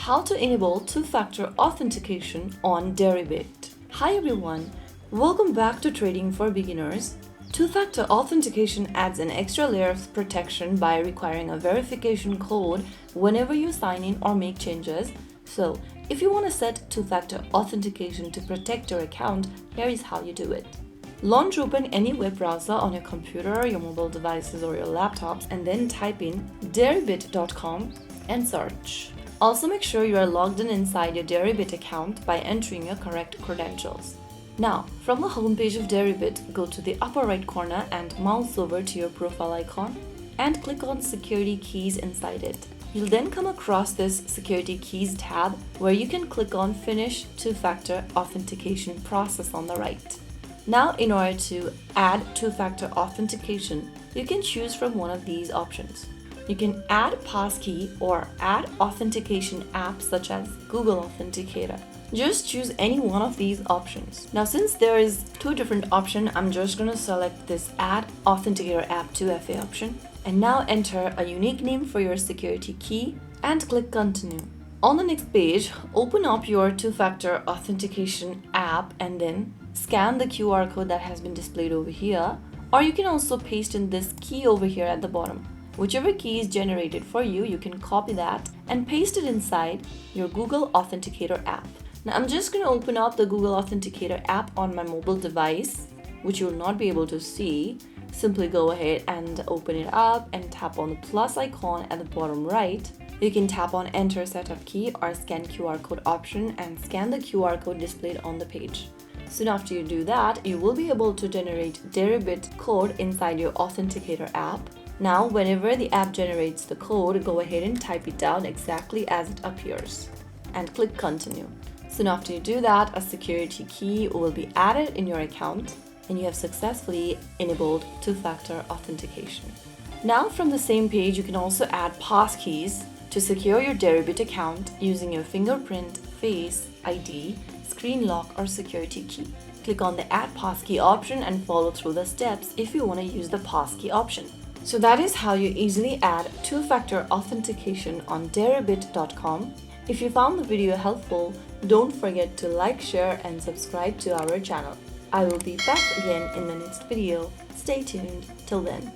how to enable two-factor authentication on Deribit. Hi everyone, welcome back to Trading for Beginners. Two-factor authentication adds an extra layer of protection by requiring a verification code whenever you sign in or make changes. So, if you want to set two-factor authentication to protect your account, here is how you do it. Launch open any web browser on your computer, your mobile devices or your laptops and then type in deribit.com and search. Also make sure you are logged in inside your Deribit account by entering your correct credentials. Now, from the homepage of Deribit, go to the upper right corner and mouse over to your profile icon and click on Security Keys inside it. You'll then come across this Security Keys tab where you can click on Finish Two-Factor Authentication Process on the right. Now, in order to add two-factor authentication, you can choose from one of these options. You can add Passkey or add authentication apps such as Google Authenticator. Just choose any one of these options. Now, since there is two different options, I'm just going to select this Add Authenticator App 2FA option and now enter a unique name for your security key and click Continue. On the next page, open up your two-factor authentication app and then scan the QR code that has been displayed over here, or you can also paste in this key over here at the bottom. Whichever key is generated for you, you can copy that and paste it inside your Google Authenticator app. Now I'm just going to open up the Google Authenticator app on my mobile device, which you will not be able to see. Simply go ahead and open it up and tap on the plus icon at the bottom right. You can tap on Enter Setup Key or Scan QR Code option and scan the QR code displayed on the page. Soon after you do that, you will be able to generate Deribit code inside your Authenticator app. Now, whenever the app generates the code, go ahead and type it down exactly as it appears and click Continue. Soon after you do that, a security key will be added in your account and you have successfully enabled two-factor authentication. Now, from the same page, you can also add passkeys to secure your Deribit account using your fingerprint, face, ID, screen lock or security key. Click on the Add Passkey option and follow through the steps if you want to use the passkey option. So that is how you easily add two-factor authentication on deribit.com. If you found the video helpful, don't forget to like, share and subscribe to our channel. I will be back again in the next video. Stay tuned. Till then.